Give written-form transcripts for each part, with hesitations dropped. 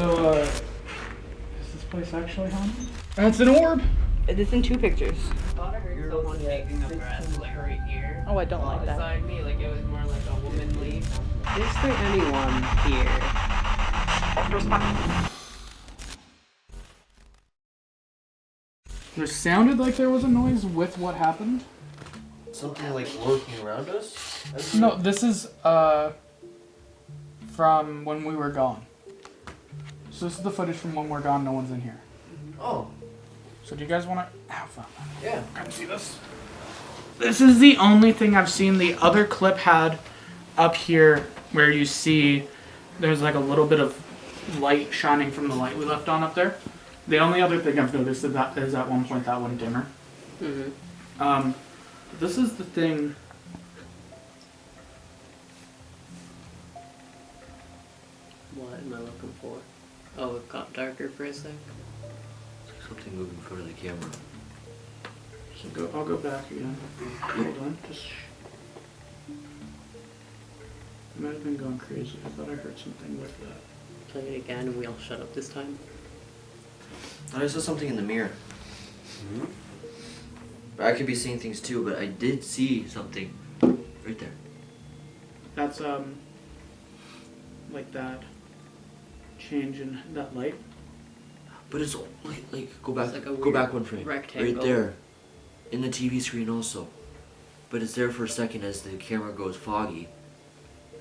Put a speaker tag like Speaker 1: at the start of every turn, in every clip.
Speaker 1: So, is this place actually haunted? That's an orb!
Speaker 2: It's in 2 pictures.
Speaker 3: I thought I heard someone taking a breath, like right here.
Speaker 2: Oh, I don't like that.
Speaker 3: Beside me, like it was more like a womanly. Is there anyone here?
Speaker 1: There sounded like there was a noise with what happened.
Speaker 4: Something like lurking around us?
Speaker 1: No, this is from when we were gone. So this is the footage from when we're gone, no one's in here.
Speaker 4: Oh.
Speaker 1: So do you guys want to have fun?
Speaker 4: Yeah.
Speaker 1: Come see this. This is the only thing I've seen. The other clip had up here where you see there's like a little bit of light shining from the light we left on up there. The only other thing I've noticed is that is at one point that went dimmer.
Speaker 3: Mm-hmm.
Speaker 1: This is the thing.
Speaker 3: What am I looking for? Oh, it got darker for a sec.
Speaker 4: Something moving in front of the camera.
Speaker 1: I'll go back again. Hold on. Just. I might have been going crazy. I thought I heard something with that.
Speaker 3: Play it again and we all shut up this time.
Speaker 4: I saw something in the mirror.
Speaker 1: Mm-hmm.
Speaker 4: I could be seeing things too, but I did see something right there.
Speaker 1: That's like that change in that light.
Speaker 4: But it's like go back,
Speaker 3: It's like a
Speaker 4: go back one frame.
Speaker 3: rectangle.
Speaker 4: Right there, in the TV screen also. But it's there for a second as the camera goes foggy,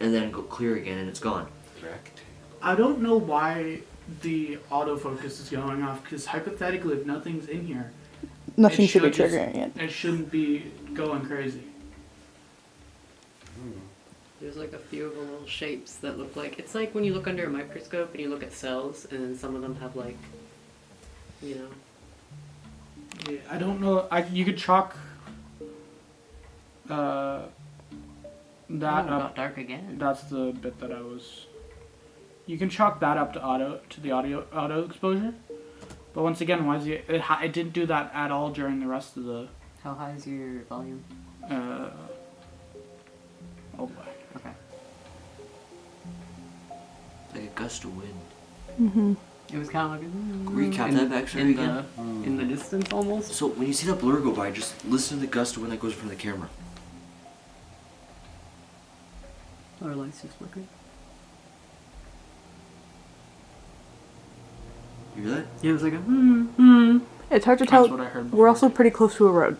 Speaker 4: and then go clear again, and it's gone.
Speaker 1: I don't know why the autofocus is going off, because hypothetically, if nothing's in here,
Speaker 2: Nothing should be
Speaker 1: just-
Speaker 2: triggering it.
Speaker 1: It shouldn't be going crazy.
Speaker 3: There's like a few of the little shapes that look like, it's like when you look under a microscope and you look at cells and then some of them have like, you know.
Speaker 1: Yeah, I don't know. You could chalk that
Speaker 3: It
Speaker 1: up.
Speaker 3: got dark again.
Speaker 1: That's the bit that I was. You can chalk that up to the auto exposure, but once again, why is it didn't do that at all during the rest of the.
Speaker 3: How high is your volume?
Speaker 1: Oh boy.
Speaker 3: Okay.
Speaker 4: Like a gust of wind.
Speaker 2: Mm-hmm.
Speaker 3: It was kind of like
Speaker 4: Recap that backstory
Speaker 3: in
Speaker 4: again.
Speaker 3: In the distance almost.
Speaker 4: So when you see that blur go by, just listen to the gust of wind that goes from the camera.
Speaker 3: Our lights just flickering.
Speaker 4: You hear that?
Speaker 3: Yeah, it was like a
Speaker 2: It's hard to
Speaker 1: That's
Speaker 2: tell.
Speaker 1: what I heard.
Speaker 2: We're also pretty close to a road,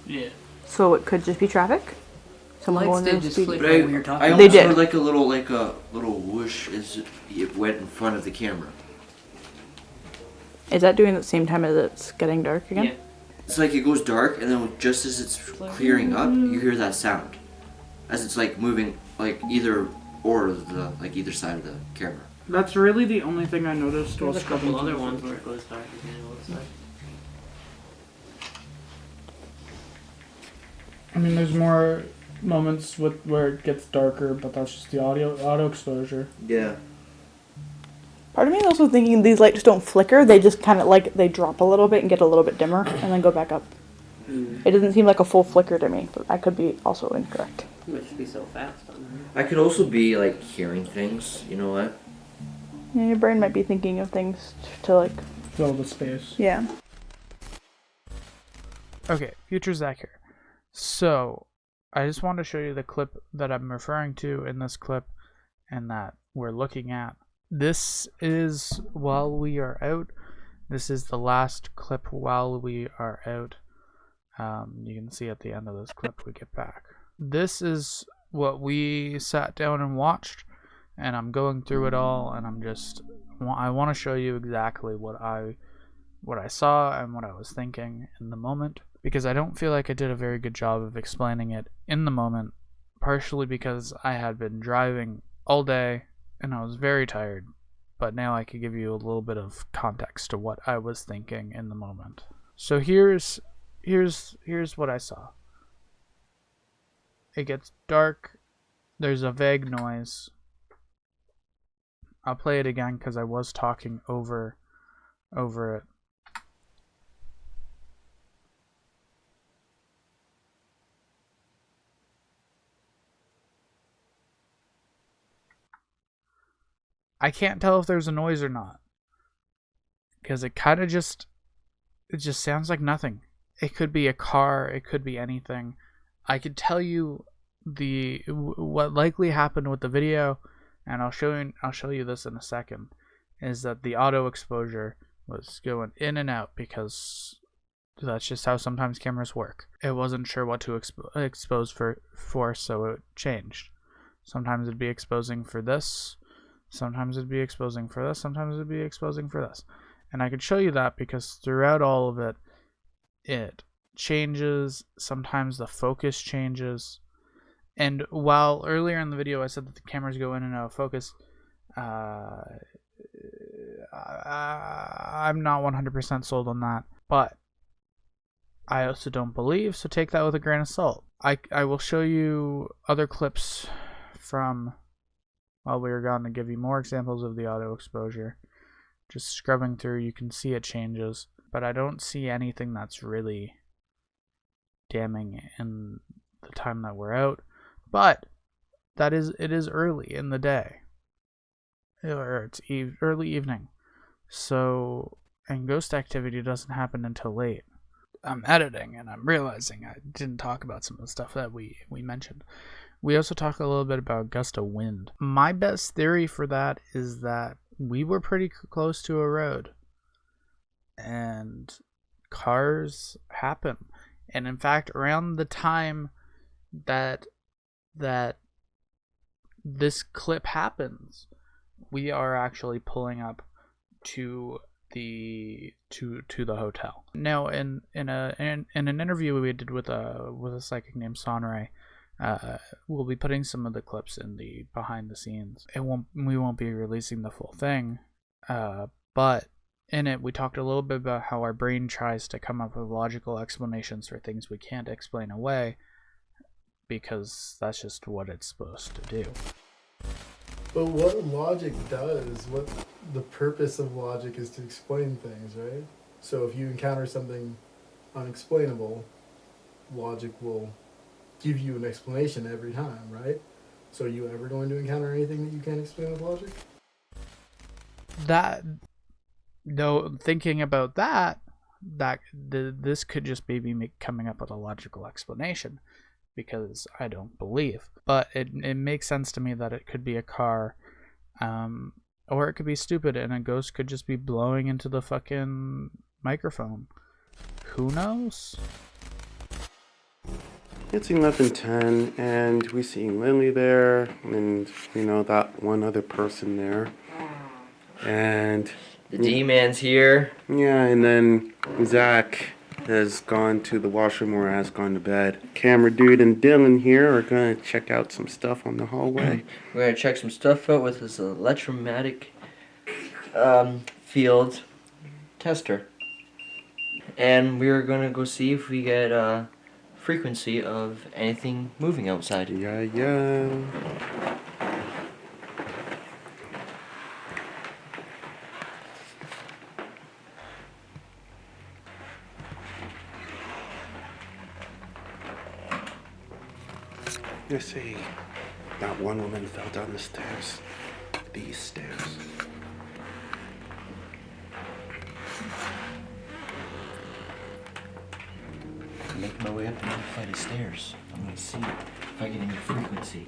Speaker 1: Yeah.
Speaker 2: so it could just be traffic. Someone
Speaker 3: Lights
Speaker 2: going
Speaker 3: did
Speaker 2: at a
Speaker 3: just
Speaker 2: speed.
Speaker 3: flick.
Speaker 4: But
Speaker 3: When we were talking.
Speaker 4: I
Speaker 2: They
Speaker 4: almost
Speaker 2: did.
Speaker 4: heard like a little whoosh as it went in front of the camera.
Speaker 2: Is that doing it at the same time as it's getting dark again?
Speaker 3: Yeah.
Speaker 4: It's like it goes dark, and then just as it's clearing up, you hear that sound, as it's like moving like either side of the camera.
Speaker 1: That's really the only thing I noticed while
Speaker 3: There's a
Speaker 1: scrubbing.
Speaker 3: couple
Speaker 1: through
Speaker 3: other
Speaker 1: the
Speaker 3: ones
Speaker 1: footage.
Speaker 3: where it goes dark again. It looks like.
Speaker 1: I mean, there's more moments where it gets darker, but that's just the auto exposure.
Speaker 4: Yeah.
Speaker 2: Part of me is also thinking these lights don't flicker. They just kind of like they drop a little bit and get a little bit dimmer and then go back up. It doesn't seem like a full flicker to me, but I could be also incorrect.
Speaker 3: It must be so fast on there.
Speaker 4: I could also be like hearing things. You know what?
Speaker 2: Yeah, your brain might be thinking of things to like.
Speaker 1: Fill the space.
Speaker 2: Yeah.
Speaker 1: Okay, future Zach here. So, I just want to show you the clip that I'm referring to in this clip and that we're looking at. This is while we are out. This is the last clip while we are out. You can see at the end of this clip we get back. This is what we sat down and watched, and I'm going through it all, and I want to show you exactly what I saw and what I was thinking in the moment, because I don't feel like I did a very good job of explaining it in the moment, partially because I had been driving all day and I was very tired, but now I could give you a little bit of context to what I was thinking in the moment. So here's what I saw. It gets dark. There's a vague noise. I'll play it again because I was talking over it. I can't tell if there's a noise or not. Because it kind of just sounds like nothing. It could be a car, it could be anything. I could tell you what likely happened with the video, and I'll show you this in a second, is that the auto exposure was going in and out because that's just how sometimes cameras work. It wasn't sure what to expose for, so it changed. Sometimes it'd be exposing for this, sometimes it'd be exposing for this, sometimes it'd be exposing for this. And I could show you that because throughout all of it, it changes. Sometimes the focus changes. And while earlier in the video I said that the cameras go in and out of focus, I'm not 100% sold on that. But I also don't believe, so take that with a grain of salt. I will show you other clips from while we were gone to give you more examples of the auto exposure. Just scrubbing through, you can see it changes, but I don't see anything that's really damning in the time that we're out. But it is early in the day, or it's early evening, so, and ghost activity doesn't happen until late. I'm editing and I'm realizing I didn't talk about some of the stuff that we mentioned. We also talk a little bit about gust of wind. My best theory for that is that we were pretty close to a road and cars happen. And in fact, around the time that this clip happens, we are actually pulling up to the hotel. Now, in an interview we did with a psychic named Sonray, we'll be putting some of the clips in the behind the scenes. We won't be releasing the full thing, but in it we talked a little bit about how our brain tries to come up with logical explanations for things we can't explain away, because that's just what it's supposed to do.
Speaker 5: But what logic does, what the purpose of logic is to explain things, right? So if you encounter something unexplainable, logic will give you an explanation every time, right? So are you ever going to encounter anything that you can't explain with logic?
Speaker 1: Though thinking about this could just be me coming up with a logical explanation, because I don't believe. But it makes sense to me that it could be a car, or it could be stupid and a ghost could just be blowing into the fucking microphone. Who knows?
Speaker 6: It's 11:10, and we see Lily there, and we know that one other person there. And
Speaker 4: The D-Man's here.
Speaker 6: yeah, and then Zach has gone to the washroom or has gone to bed. Camera dude and Dylan here are gonna check out some stuff on the hallway.
Speaker 4: We're gonna check some stuff out with this electromagnetic field tester. And we're gonna go see if we get frequency of anything moving outside.
Speaker 6: Yeah. You see, that one woman fell down the stairs. These stairs.
Speaker 4: I'm making my way up another flight of stairs. I'm gonna see if I get any frequency.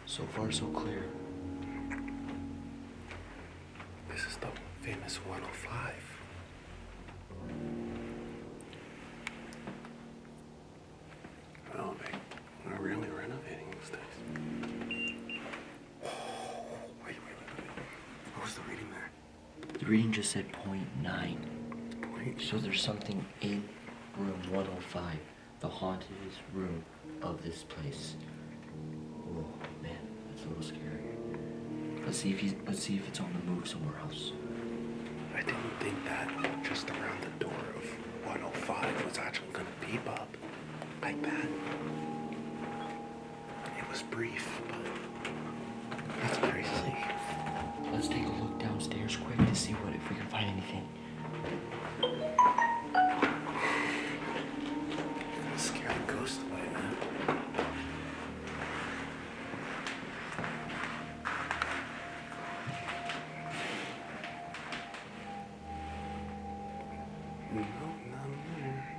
Speaker 4: So far, so clear.
Speaker 6: This is the famous 105. Oh, they are really renovating these days. Wait. What was the reading there?
Speaker 4: The reading just said 0.9.
Speaker 6: Point.
Speaker 4: So there's something in room 105, the haunted room of this place. Oh man, that's a little scary. Let's see if it's on the move somewhere else.
Speaker 6: I didn't think that just around the door of 105 was actually going to beep up like that. It was brief, but that's crazy.
Speaker 4: Let's take a look downstairs quick to see if we can find anything.
Speaker 6: No, none there.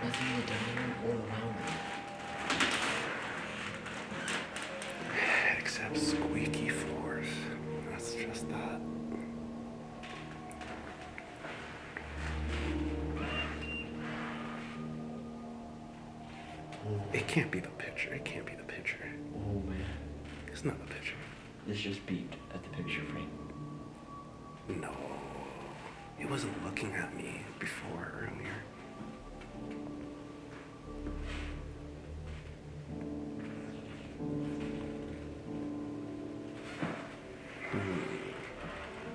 Speaker 4: Nothing in the dining room or around me.
Speaker 6: Except squeaky floors. That's just that. It can't be the picture. It can't be the picture.
Speaker 4: Oh man.
Speaker 6: It's not the picture.
Speaker 4: This just beeped at the picture frame.
Speaker 6: No. It wasn't looking at me before earlier.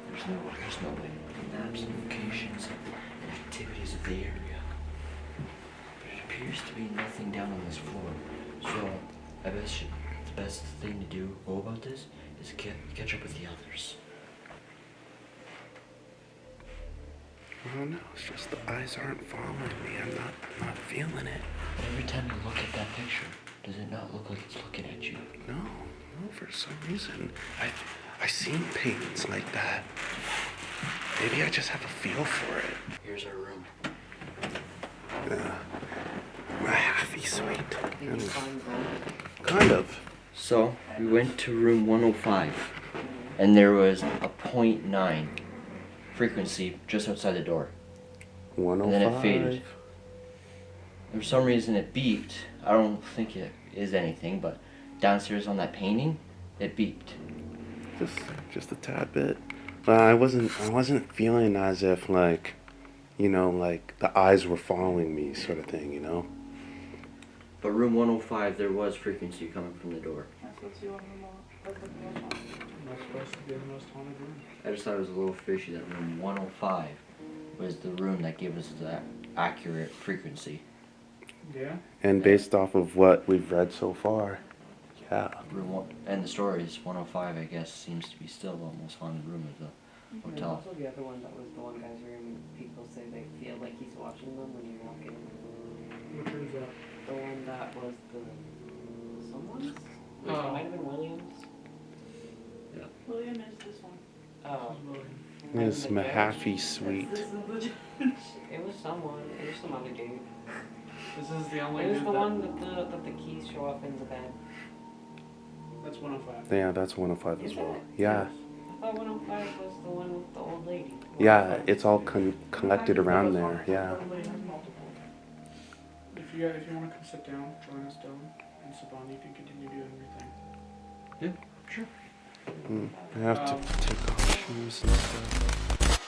Speaker 4: There's no way. Maps and locations and activities of the area. But it appears to be nothing down on this floor. So I bet the best thing to do go about this is catch up with the others.
Speaker 6: I don't know. It's just the eyes aren't following me. I'm not feeling it.
Speaker 4: But every time you look at that picture, does it not look like it's looking at you?
Speaker 6: No, for some reason. I seen paintings like that. Maybe I just have a feel for it.
Speaker 4: Here's our room.
Speaker 6: A halfy suite.
Speaker 3: Did you find that?
Speaker 6: Kind of.
Speaker 4: So we went to room 105, and there was a .9 frequency just outside the door.
Speaker 6: 105.
Speaker 4: And then it faded. For some reason it beeped. I don't think it is anything, but downstairs on that painting, it beeped.
Speaker 6: Just a tad bit. But I wasn't feeling as if like, like the eyes were following me sort of thing,
Speaker 4: But room 105, there was frequency coming from the door.
Speaker 1: That's supposed to be the most haunted room.
Speaker 4: I just thought it was a little fishy that room 105 was the room that gave us the accurate frequency.
Speaker 1: Yeah.
Speaker 6: And based off of what we've read so far, yeah.
Speaker 4: And the stories, 105, I guess, seems to be still the most haunted room of the
Speaker 3: And
Speaker 4: hotel.
Speaker 3: also the other one that was the one guy's room. People say they feel like he's watching them when you walk in.
Speaker 1: Which one's that?
Speaker 3: The one that was someone's?
Speaker 1: Oh.
Speaker 3: It might have been Williams.
Speaker 2: William is this one.
Speaker 3: Oh.
Speaker 6: This Mahaffey suite.
Speaker 3: It was someone. It was some other dude.
Speaker 1: This is the only
Speaker 3: It was
Speaker 1: dude
Speaker 3: the
Speaker 1: that-
Speaker 3: one that the keys show up in the bed.
Speaker 1: That's 105.
Speaker 6: Yeah, that's 105 as
Speaker 3: Is
Speaker 6: well.
Speaker 3: it?
Speaker 6: Yeah.
Speaker 3: I thought 105 was the one with the old lady.
Speaker 6: Yeah, it's all collected around there. Yeah.
Speaker 1: Probably has multiple. If you want to come sit down, join us down, and Saban, you can continue doing your thing.
Speaker 6: I have to take off shoes and stuff.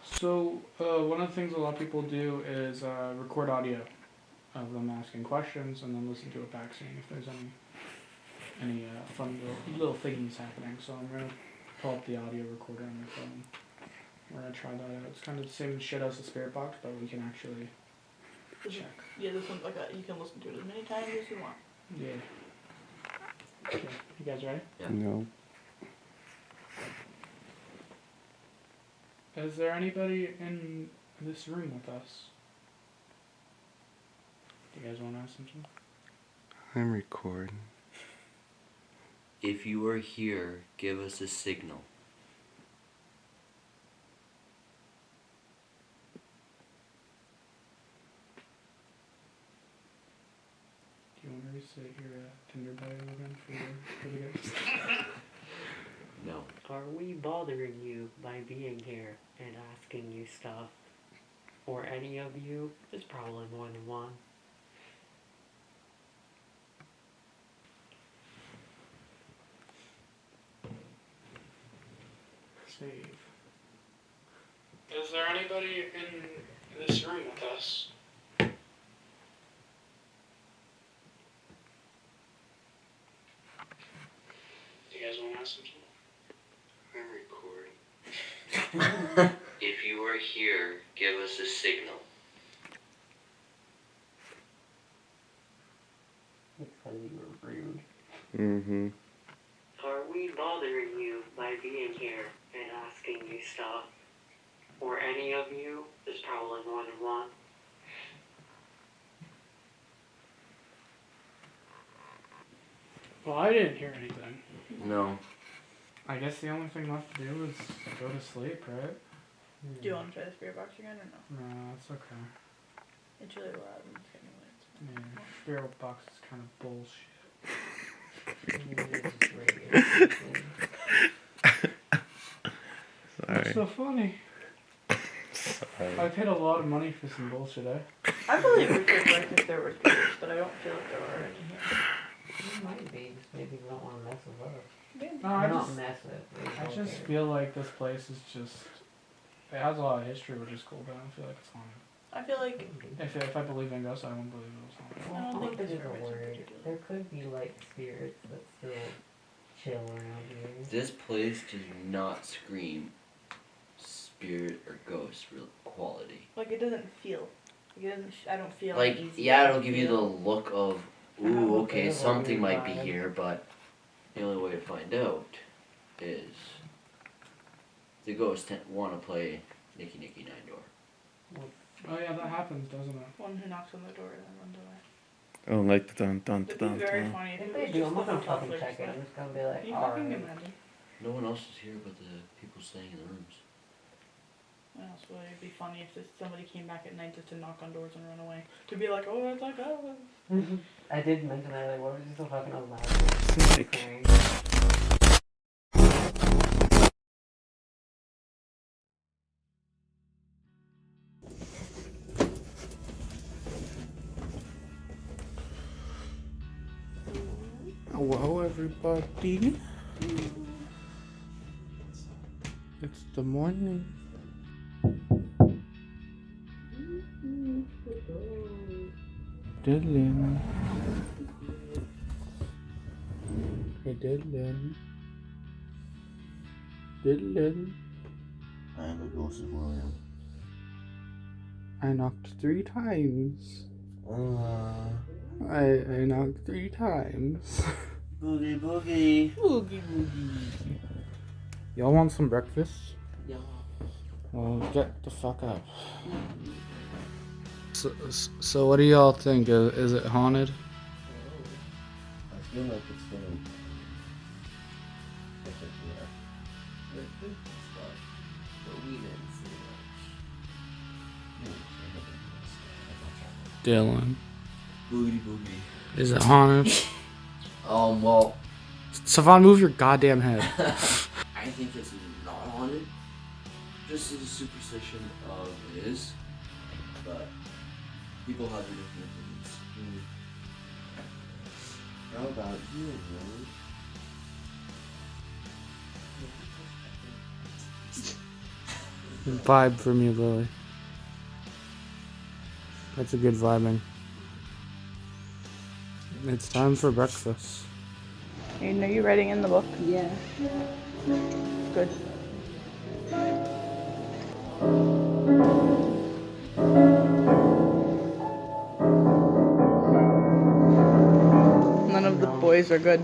Speaker 1: So, one of the things a lot of people do is record audio of them asking questions and then listen to it back, seeing if there's any fun little thingies happening. So I'm gonna pull up the audio recorder on my phone. We're gonna try that out. It's kind of the same shit as the spirit box, but we can actually check.
Speaker 2: Yeah, this one's like that. You can listen to it as many times as you want.
Speaker 1: Yeah. Okay. You guys ready?
Speaker 4: Yeah.
Speaker 6: No.
Speaker 1: Is there anybody in this room with us? Do you guys want to ask something?
Speaker 6: I'm recording.
Speaker 4: If you are here, give us a signal.
Speaker 1: Do you want to restate your Tinder bio again for the guys?
Speaker 4: No.
Speaker 3: Are we bothering you by being here and asking you stuff? Or any of you? There's probably more than one.
Speaker 1: Save. Is there anybody in this room with us? Do you guys want to ask something?
Speaker 6: I'm recording.
Speaker 4: If you are here, give us a signal.
Speaker 3: Because you were rude.
Speaker 6: Mm-hmm.
Speaker 3: Are we bothering you by being here and asking you stuff? Or any of you? There's probably more than one.
Speaker 1: Well, I didn't hear anything.
Speaker 4: No.
Speaker 1: I guess the only thing left to do is go to sleep, right?
Speaker 2: Do you want to try the spirit box again or no?
Speaker 1: No, it's okay.
Speaker 2: It's really loud. And it's
Speaker 1: Yeah, spirit box is kind of bullshit. What's
Speaker 6: Sorry.
Speaker 1: so funny? I paid a lot of money for some bullshit, eh?
Speaker 2: I believe we could work if there were spirits, but I don't feel like there are any here.
Speaker 3: It might be, just maybe we don't want to mess with us.
Speaker 1: No,
Speaker 3: Not mess with.
Speaker 1: I just feel like this place is just. It has a lot of history, which is cool, but I don't feel like it's haunted.
Speaker 2: I feel like
Speaker 1: If I believe in ghosts, I won't believe it was haunted.
Speaker 2: I don't think
Speaker 3: there's
Speaker 2: this
Speaker 3: a
Speaker 2: room is
Speaker 3: word.
Speaker 2: particular.
Speaker 3: There could be like spirits that still chill around here.
Speaker 4: This place does not scream spirit or ghost real quality.
Speaker 2: Like it doesn't feel. Like it doesn't. I don't feel
Speaker 4: Like,
Speaker 2: uneasy.
Speaker 4: yeah,
Speaker 2: I
Speaker 4: it'll
Speaker 2: don't
Speaker 4: give you the
Speaker 2: feel-
Speaker 4: look of,
Speaker 3: I have a
Speaker 4: ooh,
Speaker 3: bit
Speaker 4: okay,
Speaker 3: of a
Speaker 4: something
Speaker 3: weird
Speaker 4: might be
Speaker 3: vibe.
Speaker 4: here, but the only way to find out is the ghosts want to play Nicky Nicky Nine Door.
Speaker 1: Oh yeah, that happens, doesn't it?
Speaker 2: One who knocks on the door and then runs away.
Speaker 6: Oh, like the dun dun
Speaker 2: It'd
Speaker 6: dun
Speaker 2: be very
Speaker 6: dun.
Speaker 2: funny if
Speaker 3: If
Speaker 2: it
Speaker 3: they
Speaker 2: was
Speaker 3: do,
Speaker 2: just
Speaker 3: I'm
Speaker 2: the
Speaker 3: not gonna
Speaker 2: hotel
Speaker 3: fucking
Speaker 2: flirt
Speaker 3: check it.
Speaker 2: stuff.
Speaker 3: I'm just gonna be like,
Speaker 2: Can you fucking
Speaker 3: alright.
Speaker 2: imagine?
Speaker 4: No one else is here but the people staying in the rooms.
Speaker 2: What else would it be funny if somebody came back at night just to knock on doors and run away? To be like, oh, it's like, oh.
Speaker 3: I did mention that, like, what was you so fucking loud?
Speaker 6: Snake.
Speaker 3: Crying.
Speaker 6: Hello, everybody. It's the morning. Dylan. Hey, Dylan. Dylan.
Speaker 4: I am a ghost of William.
Speaker 6: I knocked 3 times. I knocked 3 times.
Speaker 4: Boogie boogie.
Speaker 6: Boogie boogie. Y'all want some breakfast?
Speaker 4: Yeah.
Speaker 6: Well, get the fuck up. So what do y'all think? Is it haunted?
Speaker 4: I feel like it's gonna. It could start, but we didn't see much.
Speaker 6: Dylan.
Speaker 4: Boogie boogie.
Speaker 6: Is it haunted?
Speaker 4: Well,
Speaker 6: Savon, move your goddamn head.
Speaker 4: I think it's not haunted. Just as a superstition of it is, but people have their different opinions. How about you, Lily?
Speaker 6: Vibe for me, Lily. That's a good vibing. It's time for breakfast.
Speaker 2: You know you're writing in the book.
Speaker 3: Yeah.
Speaker 2: Good. None of the boys are good.